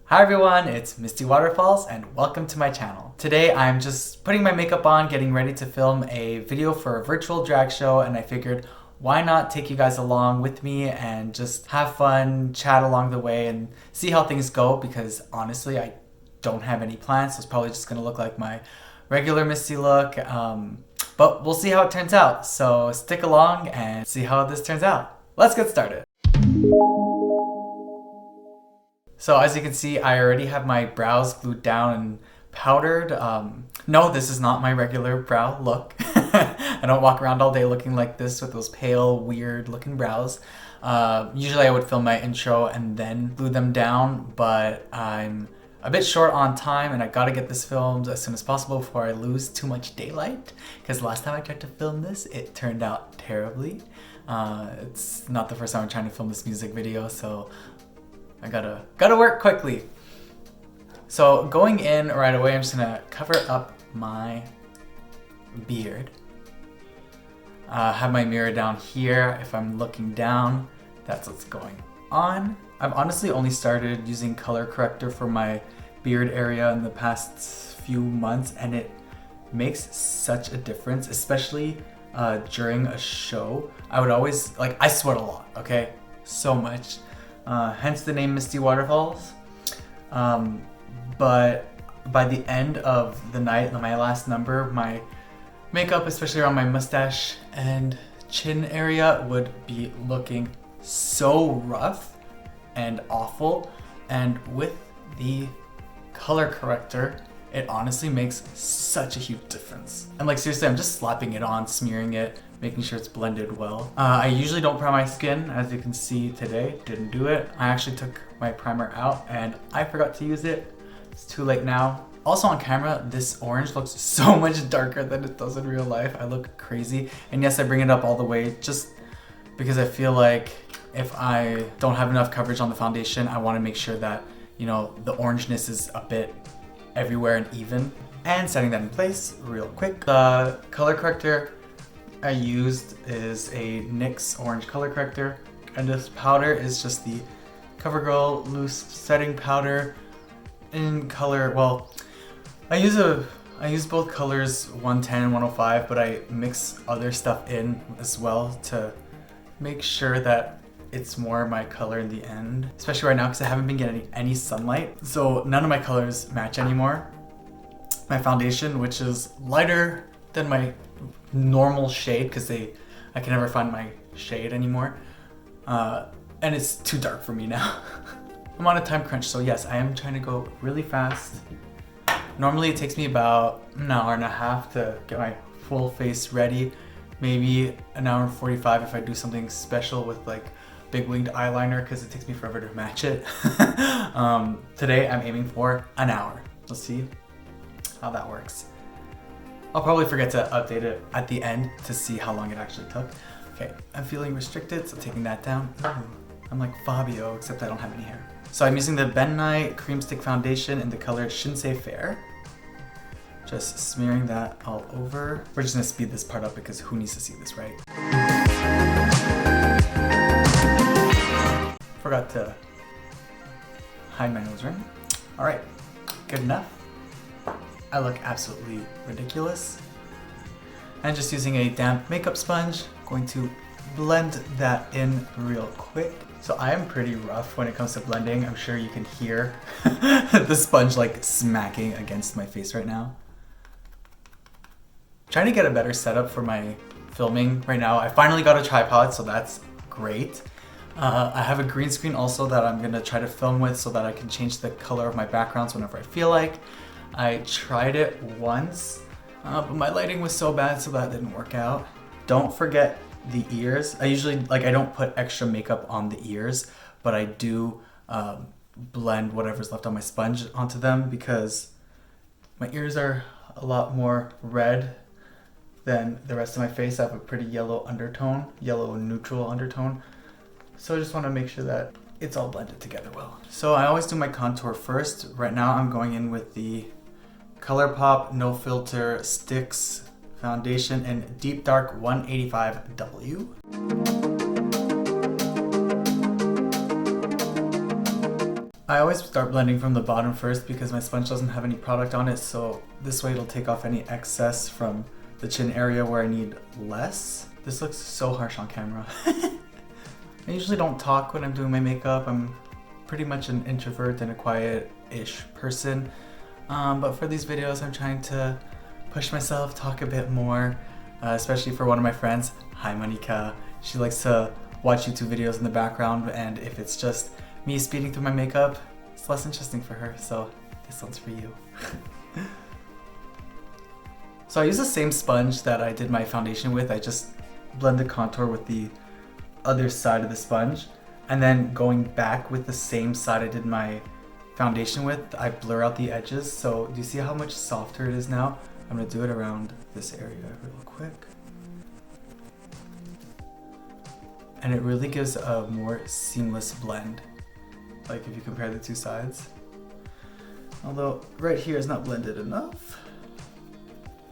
Hi everyone, it's Misty Waterfalls and welcome to my channel. Today I'm just putting my makeup on, getting ready to film a video for a virtual drag show, and I figured why not take you guys along with me and just have fun, chat along the way and see how things go, because honestly I don't have any plans, so it's probably just gonna look like my regular Misty look, but we'll see how it turns out. So stick along and see how this turns out. Let's get started. So as you can see, I already have my brows glued down and powdered. No, this is not my regular brow look. I don't walk around all day looking like this with those pale, weird looking brows. Usually I would film my intro and then glue them down, but I'm a bit short on time and I gotta get this filmed as soon as possible before I lose too much daylight, because last time I tried to film this, it turned out terribly. It's not the first time I'm trying to film this music video, so I gotta work quickly. So going in right away, I'm just gonna cover up my beard. Have my mirror down here. If I'm looking down, that's what's going on. I've honestly only started using color corrector for my beard area in the past few months, and it makes such a difference, especially during a show. I would always, I sweat a lot, okay? So much. Hence the name Misty Waterfalls. But by the end of the night, my last number, my makeup, especially around my mustache and chin area, would be looking so rough and awful. And with the color corrector, it honestly makes such a huge difference. And seriously, I'm just slapping it on, smearing it, making sure it's blended well. I usually don't prime my skin, as you can see today, didn't do it. I actually took my primer out and I forgot to use it. It's too late now. Also on camera, this orange looks so much darker than it does in real life. I look crazy. And yes, I bring it up all the way just because I feel like if I don't have enough coverage on the foundation, I want to make sure that, you know, the orangeness is a bit everywhere and even. And setting that in place real quick. The color corrector I used is a NYX orange color corrector, and this powder is just the CoverGirl loose setting powder in color, well, I use both colors 110 and 105, but I mix other stuff in as well to make sure that it's more my color in the end, especially right now because I haven't been getting any sunlight, so none of my colors match anymore. My foundation, which is lighter than my normal shade, because I can never find my shade anymore, and it's too dark for me now. I'm on a time crunch, so yes, I am trying to go really fast. Normally it takes me about an hour and a half to get my full face ready, maybe an hour and 45 if I do something special with big winged eyeliner, because it takes me forever to match it. Today I'm aiming for an hour. Let's see how that works. I'll probably forget to update it at the end to see how long it actually took. Okay, I'm feeling restricted, so taking that down. Ooh, I'm like Fabio, except I don't have any hair. So I'm using the Ben Nye Cream Stick Foundation in the color Shinsei Fair. Just smearing that all over. We're just gonna speed this part up because who needs to see this, right? Forgot to hide my nose ring. All right, good enough. I look absolutely ridiculous. And just using a damp makeup sponge, going to blend that in real quick. So I am pretty rough when it comes to blending. I'm sure you can hear the sponge smacking against my face right now. Trying to get a better setup for my filming right now. I finally got a tripod, so that's great. I have a green screen also that I'm gonna try to film with so that I can change the color of my backgrounds whenever I feel like. I tried it once, but my lighting was so bad, so that didn't work out. Don't forget the ears. I usually, I don't put extra makeup on the ears, but I do blend whatever's left on my sponge onto them, because my ears are a lot more red than the rest of my face. I have a pretty yellow undertone, yellow neutral undertone. So I just want to make sure that it's all blended together well. So I always do my contour first. Right now I'm going in with the ColourPop No Filter Sticks Foundation in Deep Dark 185W. I always start blending from the bottom first because my sponge doesn't have any product on it, so this way it'll take off any excess from the chin area where I need less. This looks so harsh on camera. I usually don't talk when I'm doing my makeup. I'm pretty much an introvert and a quiet-ish person. But for these videos, I'm trying to push myself, talk a bit more, especially for one of my friends. Hi, Monica. She likes to watch YouTube videos in the background, and if it's just me speeding through my makeup, it's less interesting for her, so this one's for you. So I use the same sponge that I did my foundation with. I just blend the contour with the other side of the sponge, and then going back with the same side I did my foundation with, I blur out the edges. So do you see how much softer it is now? I'm gonna do it around this area real quick. And it really gives a more seamless blend, like if you compare the two sides. Although right here is not blended enough.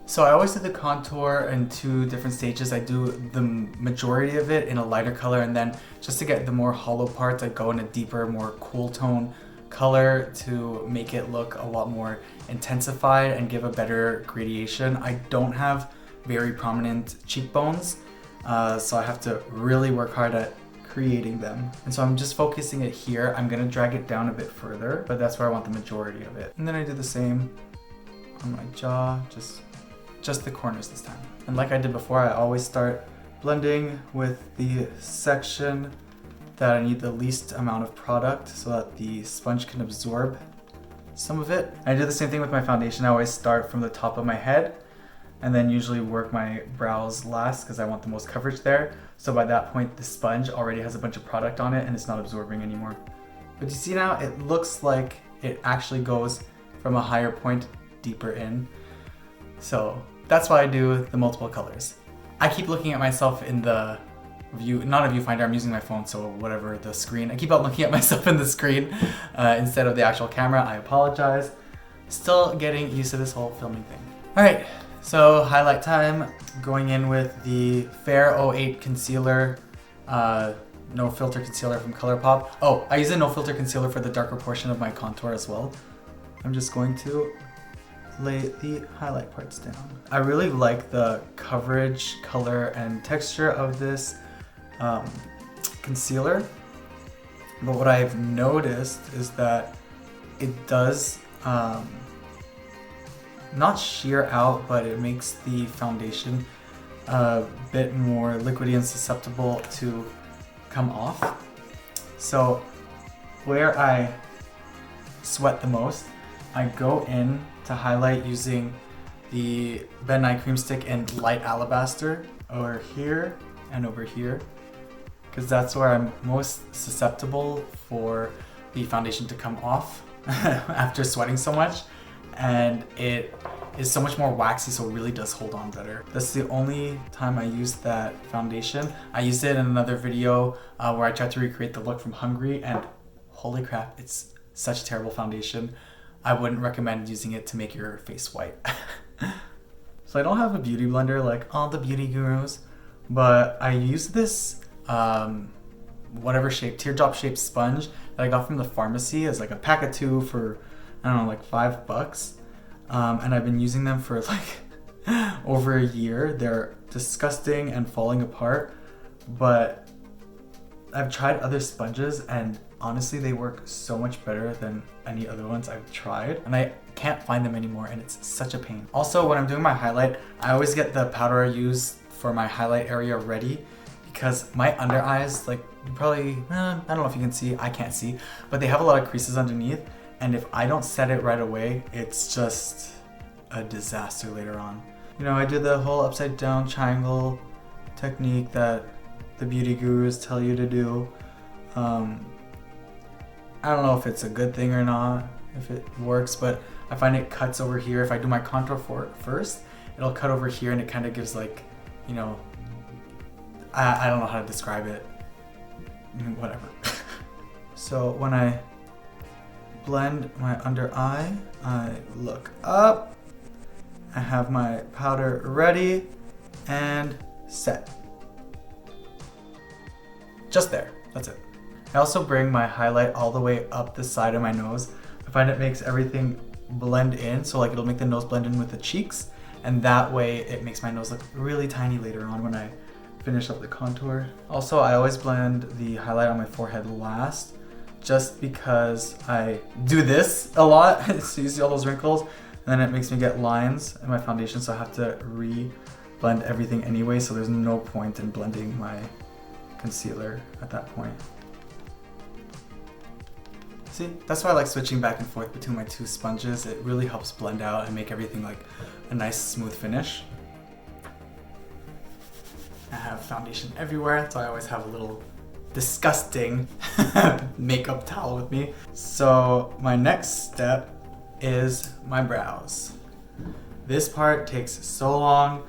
So I always do the contour in two different stages. I do the majority of it in a lighter color, and then just to get the more hollow parts, I go in a deeper, more cool tone color to make it look a lot more intensified and give a better gradation. I don't have very prominent cheekbones, so I have to really work hard at creating them. And so I'm just focusing it here. I'm gonna drag it down a bit further, but that's where I want the majority of it. And then I do the same on my jaw, just the corners this time. And like I did before, I always start blending with the section that I need the least amount of product so that the sponge can absorb some of it. I do the same thing with my foundation. I always start from the top of my head and then usually work my brows last because I want the most coverage there. So by that point, the sponge already has a bunch of product on it and it's not absorbing anymore. But you see now, it looks like it actually goes from a higher point deeper in. So that's why I do the multiple colors. I keep looking at myself in the view, not a viewfinder, I'm using my phone, so whatever, the screen. I keep on looking at myself in the screen instead of the actual camera. I apologize. Still getting used to this whole filming thing. All right, so highlight time. Going in with the Fair 08 concealer, no filter concealer from ColourPop. Oh, I use a no filter concealer for the darker portion of my contour as well. I'm just going to lay the highlight parts down. I really like the coverage, color, and texture of this concealer, but what I've noticed is that it does not sheer out, but it makes the foundation a bit more liquidy and susceptible to come off. So where I sweat the most, I go in to highlight using the Ben Nye Cream Stick in Light Alabaster over here and over here, because that's where I'm most susceptible for the foundation to come off after sweating so much, and it is so much more waxy, so it really does hold on better. That's the only time I use that foundation. I used it in another video where I tried to recreate the look from Hungry, and holy crap, it's such a terrible foundation. I wouldn't recommend using it to make your face white. So I don't have a beauty blender like all the beauty gurus, but I use this whatever shape, teardrop shaped sponge that I got from the pharmacy as like a pack of 2 for, I don't know, like $5. And I've been using them for like over a year. They're disgusting and falling apart, but I've tried other sponges and honestly they work so much better than any other ones I've tried, and I can't find them anymore, and it's such a pain. Also, when I'm doing my highlight, I always get the powder I use for my highlight area ready, because my under eyes, like you probably, I don't know if you can see, I can't see, but they have a lot of creases underneath, and if I don't set it right away, it's just a disaster later on. You know, I did the whole upside down triangle technique that the beauty gurus tell you to do. I don't know if it's a good thing or not, if it works, but I find it cuts over here. If I do my contour for it first, it'll cut over here and it kind of gives like, you know, I don't know how to describe it, whatever. So when I blend my under eye, I look up, I have my powder ready and set. Just there, that's it. I also bring my highlight all the way up the side of my nose. I find it makes everything blend in, so like it'll make the nose blend in with the cheeks, and that way it makes my nose look really tiny later on when I finish up the contour. Also, I always blend the highlight on my forehead last, just because I do this a lot. So you see all those wrinkles, and then it makes me get lines in my foundation, so I have to blend everything anyway, so there's no point in blending my concealer at that point. See, that's why I like switching back and forth between my two sponges. It really helps blend out and make everything like a nice smooth finish. I have foundation everywhere, so I always have a little disgusting makeup towel with me. So my next step is my brows. This part takes so long.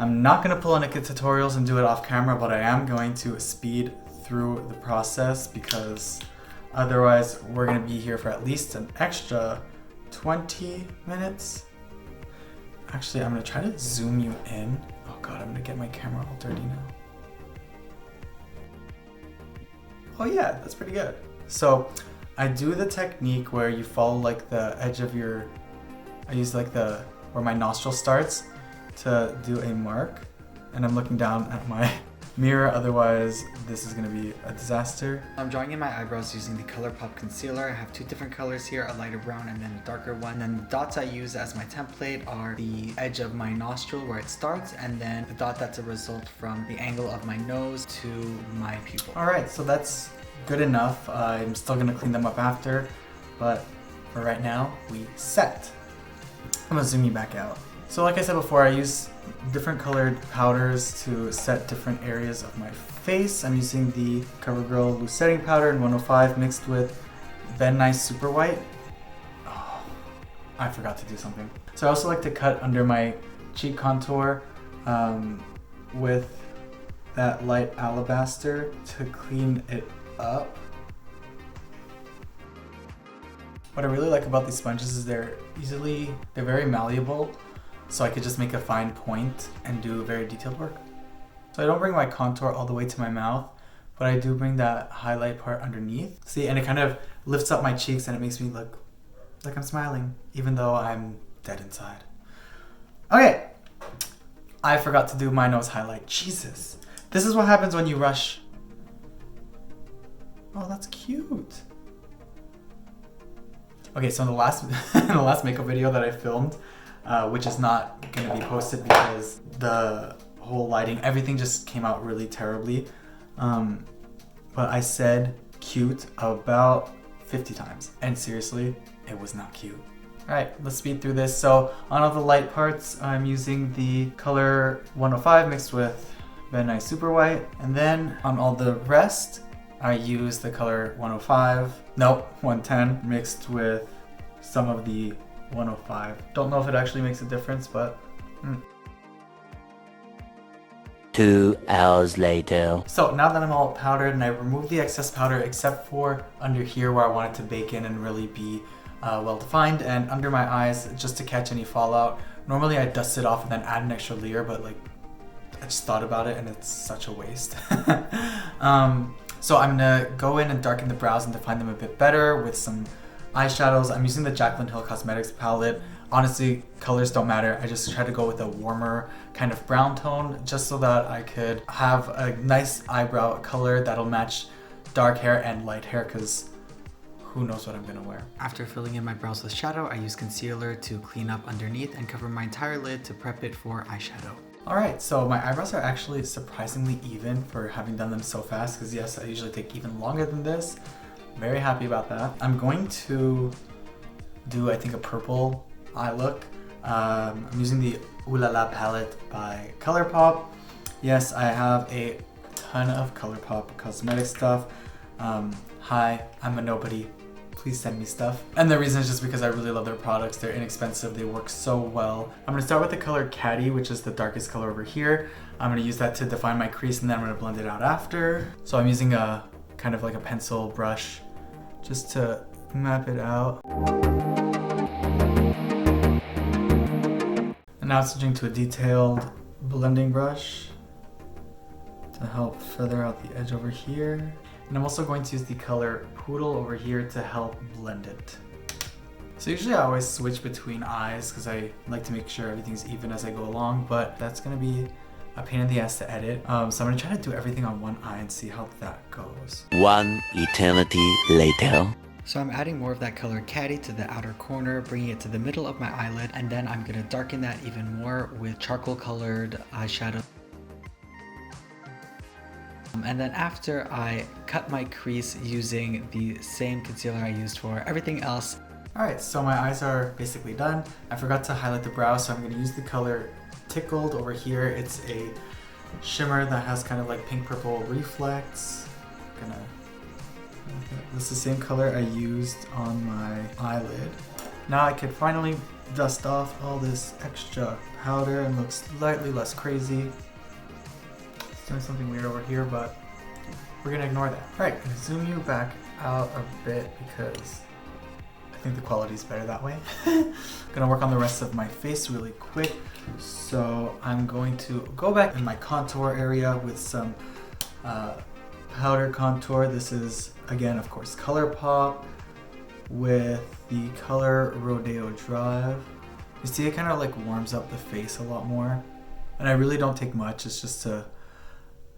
I'm not gonna pull any tutorials and do it off camera, but I am going to speed through the process because otherwise we're gonna be here for at least an extra 20 minutes. Actually, I'm gonna try to zoom you in. Oh God, I'm gonna get my camera all dirty now. Oh yeah, that's pretty good. So I do the technique where you follow like the edge of your, I use like where my nostril starts to do a mark, and I'm looking down at my mirror, otherwise this is going to be a disaster. I'm drawing in my eyebrows using the ColourPop concealer. I have two different colors here, a lighter brown and then a darker one. And then the dots I use as my template are the edge of my nostril where it starts, and then the dot that's a result from the angle of my nose to my pupil. Alright, so that's good enough. I'm still going to clean them up after, but for right now, we set. I'm going to zoom you back out. So like I said before, I use different colored powders to set different areas of my face. I'm using the CoverGirl Loose Setting Powder in 105 mixed with Ben Nye Super White. Oh, I forgot to do something. So I also like to cut under my cheek contour with that light alabaster to clean it up. What I really like about these sponges is they're very malleable. So I could just make a fine point and do very detailed work. So I don't bring my contour all the way to my mouth, but I do bring that highlight part underneath. See, and it kind of lifts up my cheeks and it makes me look like I'm smiling, even though I'm dead inside. Okay, I forgot to do my nose highlight. Jesus, this is what happens when you rush. Oh, that's cute. Okay, so in the last makeup video that I filmed, which is not going to be posted because the whole lighting, everything just came out really terribly. But I said cute about 50 times. And seriously, it was not cute. Alright, let's speed through this. So on all the light parts, I'm using the color 105 mixed with Ben Nye Super White. And then on all the rest, I use the color 110 mixed with some of the 105. Don't know if it actually makes a difference, but 2 hours later. So now that I'm all powdered and I removed the excess powder except for under here where I want it to bake in and really be well defined, and under my eyes just to catch any fallout. Normally I dust it off and then add an extra layer, but like I just thought about it and it's such a waste. So I'm gonna go in and darken the brows and define them a bit better with some eyeshadows. I'm using the Jaclyn Hill Cosmetics palette. Honestly, colors don't matter. I just try to go with a warmer kind of brown tone just so that I could have a nice eyebrow color that'll match dark hair and light hair, because who knows what I'm gonna wear. After filling in my brows with shadow, I use concealer to clean up underneath and cover my entire lid to prep it for eyeshadow. Alright, so my eyebrows are actually surprisingly even for having done them so fast, because yes, I usually take even longer than this. Very happy about that. I'm going to do, I think, a purple eye look. I'm using the Ooh La La palette by ColourPop. Yes, I have a ton of ColourPop cosmetic stuff. Hi, I'm a nobody. Please send me stuff. And the reason is just because I really love their products. They're inexpensive, they work so well. I'm gonna start with the color Caddy, which is the darkest color over here. I'm gonna use that to define my crease and then I'm gonna blend it out after. So I'm using a kind of like a pencil brush just to map it out. And now switching to a detailed blending brush to help feather out the edge over here. And I'm also going to use the color Poodle over here to help blend it. So usually I always switch between eyes because I like to make sure everything's even as I go along, but that's gonna be a pain in the ass to edit. So I'm gonna try to do everything on one eye and see how that goes. One eternity later. So I'm adding more of that color Caddy to the outer corner, bringing it to the middle of my eyelid, and then I'm gonna darken that even more with charcoal colored eyeshadow. And then after I cut my crease using the same concealer I used for everything else. Alright, so my eyes are basically done. I forgot to highlight the brow, so I'm going to use the color Tickled over here. It's a shimmer that has kind of like pink purple reflex. This is the same color I used on my eyelid. Now I can finally dust off all this extra powder and look slightly less crazy. It's doing something weird over here, but we're gonna ignore that. Alright, I'm gonna zoom you back out a bit because I think the quality is better that way. Gonna work on the rest of my face really quick. So I'm going to go back in my contour area with some powder contour. This is, again, of course, ColourPop with the color Rodeo Drive. You see it kind of like warms up the face a lot more. And I really don't take much, it's just to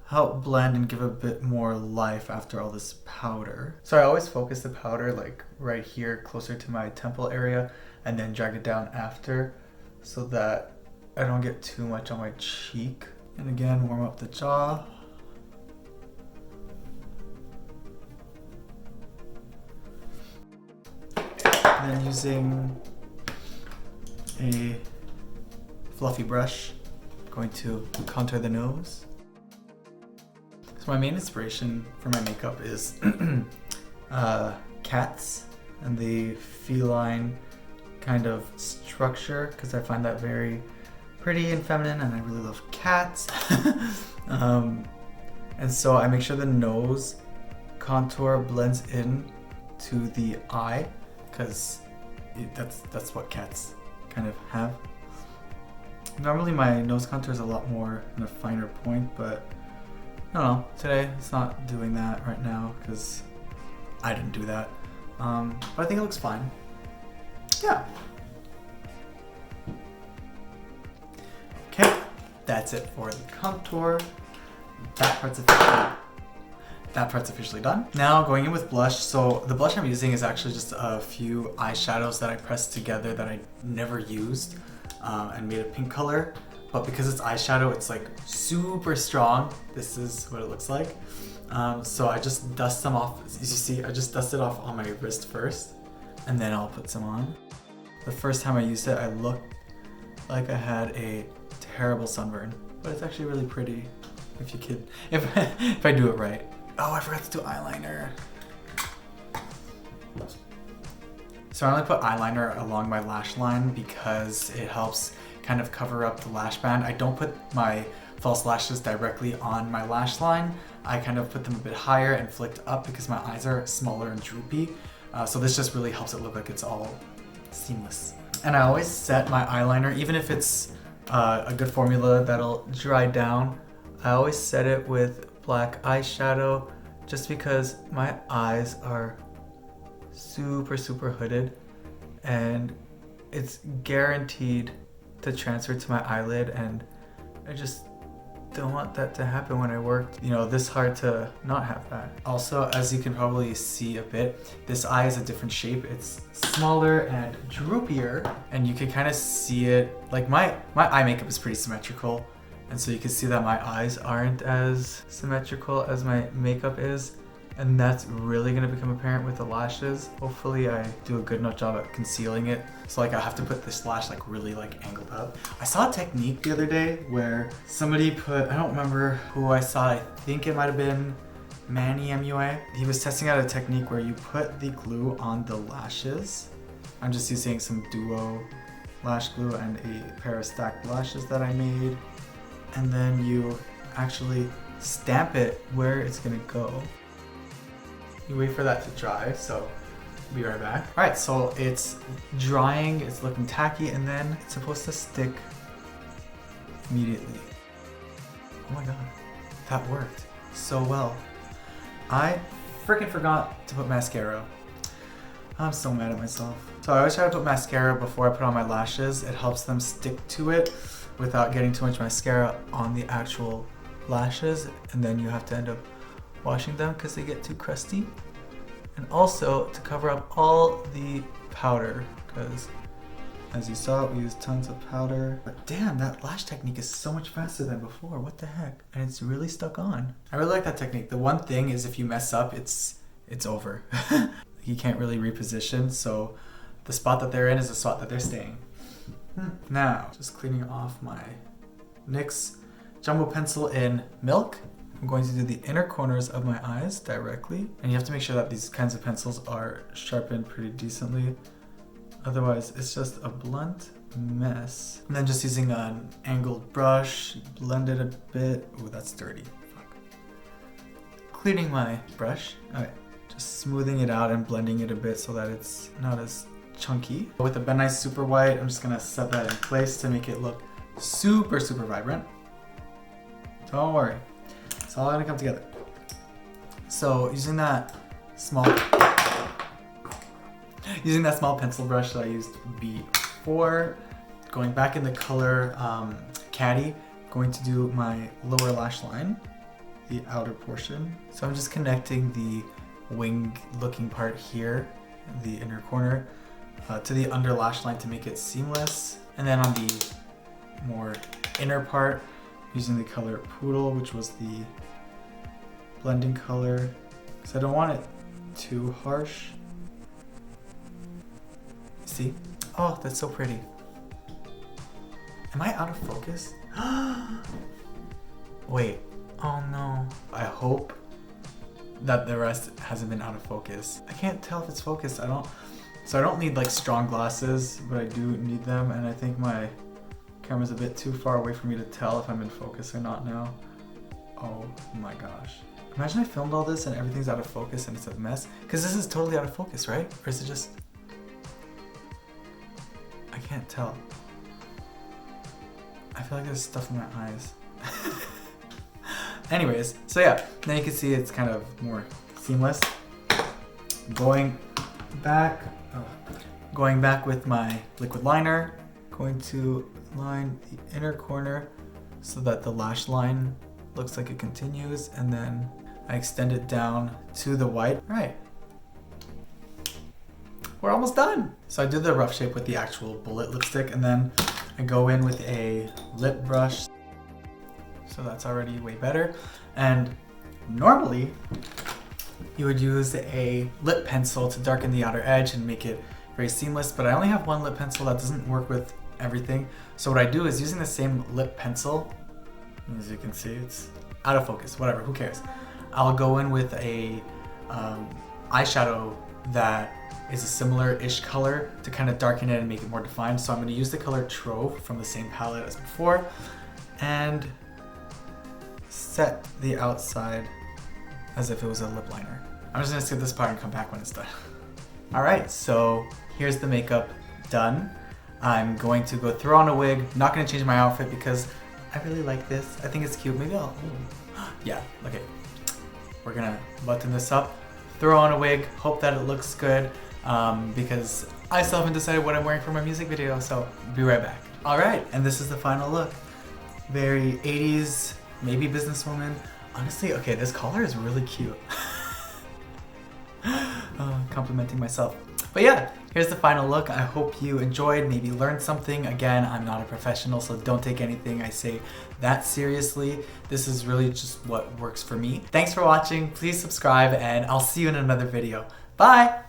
help blend and give a bit more life after all this powder. So I always focus the powder like right here closer to my temple area and then drag it down after so that I don't get too much on my cheek. And again, warm up the jaw. And then using a fluffy brush, I'm going to contour the nose. So my main inspiration for my makeup is cats and the feline kind of structure because I find that very pretty and feminine and I really love cats. And so I make sure the nose contour blends in to the eye because that's what cats kind of have. Normally my nose contour is a lot more in a finer point, but I don't know, today it's not doing that right now because I didn't do that. But I think it looks fine. Yeah. Okay, that's it for the contour. That part's officially done. Now going in with blush. So the blush I'm using is actually just a few eyeshadows that I pressed together that I never used and made a pink color. But because it's eyeshadow, it's like super strong. This is what it looks like. So I just dust them off. As you see, I just dusted off on my wrist first, and then I'll put some on. The first time I used it, I looked like I had a terrible sunburn, but it's actually really pretty if I do it right. Oh, I forgot to do eyeliner. So I only put eyeliner along my lash line because it helps kind of cover up the lash band. I don't put my false lashes directly on my lash line. I kind of put them a bit higher and flicked up because my eyes are smaller and droopy. So this just really helps it look like it's all seamless. And I always set my eyeliner, even if it's a good formula that'll dry down, I always set it with black eyeshadow just because my eyes are super hooded and it's guaranteed to transfer to my eyelid, and I just don't want that to happen when I work, this hard to not have that. Also, as you can probably see a bit, this eye is a different shape. It's smaller and droopier, and you can kind of see it, like my eye makeup is pretty symmetrical, and so you can see that my eyes aren't as symmetrical as my makeup is. And that's really gonna become apparent with the lashes. Hopefully I do a good enough job at concealing it. So I have to put this lash really angled up. I saw a technique the other day where somebody put, I don't remember who I saw, I think it might've been Manny MUA. He was testing out a technique where you put the glue on the lashes. I'm just using some Duo lash glue and a pair of stacked lashes that I made. And then you actually stamp it where it's gonna go. You wait for that to dry, so be right back. All right, so it's drying, it's looking tacky, and then it's supposed to stick immediately. Oh my God, that worked so well. I freaking forgot to put mascara. I'm so mad at myself. So I always try to put mascara before I put on my lashes. It helps them stick to it without getting too much mascara on the actual lashes, and then you have to end up washing them because they get too crusty. And also to cover up all the powder, because as you saw, we used tons of powder. But damn, that lash technique is so much faster than before. What the heck? And it's really stuck on. I really like that technique. The one thing is if you mess up, it's over. You can't really reposition, so the spot that they're in is the spot that they're staying. Now, just cleaning off my NYX Jumbo Pencil in Milk. I'm going to do the inner corners of my eyes directly. And you have to make sure that these kinds of pencils are sharpened pretty decently. Otherwise, it's just a blunt mess. And then just using an angled brush, blend it a bit. Ooh, that's dirty. Fuck. Cleaning my brush. Okay, just smoothing it out and blending it a bit so that it's not as chunky. With the Ben Nye Super White, I'm just gonna set that in place to make it look super, super vibrant. Don't worry. It's all gonna come together. So using that small pencil brush that I used before, going back in the color Caddy, going to do my lower lash line, the outer portion. So I'm just connecting the wing looking part here, the inner corner, to the under lash line to make it seamless. And then on the more inner part, using the color Poodle, which was the blending color, because I don't want it too harsh. See? Oh, that's so pretty. Am I out of focus? Wait, oh no. I hope that the rest hasn't been out of focus. I can't tell if it's focused. I don't need like strong glasses, but I do need them, and I think my camera's a bit too far away for me to tell if I'm in focus or not now. Oh my gosh. Imagine I filmed all this and everything's out of focus and it's a mess. Because this is totally out of focus, right? Or is it just... I can't tell. I feel like there's stuff in my eyes. Anyways, so yeah, now you can see it's kind of more seamless. Going back with my liquid liner, going to line the inner corner so that the lash line looks like it continues, and then I extend it down to the white. All right, we're almost done. So I did the rough shape with the actual bullet lipstick, and then I go in with a lip brush. So that's already way better. And normally you would use a lip pencil to darken the outer edge and make it very seamless, but I only have one lip pencil that doesn't work with everything. So what I do is using the same lip pencil, as you can see, it's out of focus, whatever, who cares? I'll go in with a eyeshadow that is a similar-ish color to kind of darken it and make it more defined. So I'm going to use the color Trove from the same palette as before and set the outside as if it was a lip liner. I'm just going to skip this part and come back when it's done. Alright, so here's the makeup done. I'm going to go throw on a wig. I'm not going to change my outfit because I really like this. I think it's cute. Maybe I'll... Yeah, okay. We're going to button this up, throw on a wig, hope that it looks good, because I still haven't decided what I'm wearing for my music video, so be right back. Alright, and this is the final look. Very 80s, maybe businesswoman. Honestly, okay, this collar is really cute. Complimenting myself. But yeah, here's the final look. I hope you enjoyed, maybe learned something. Again, I'm not a professional, so don't take anything I say that seriously. This is really just what works for me. Thanks for watching. Please subscribe, and I'll see you in another video. Bye!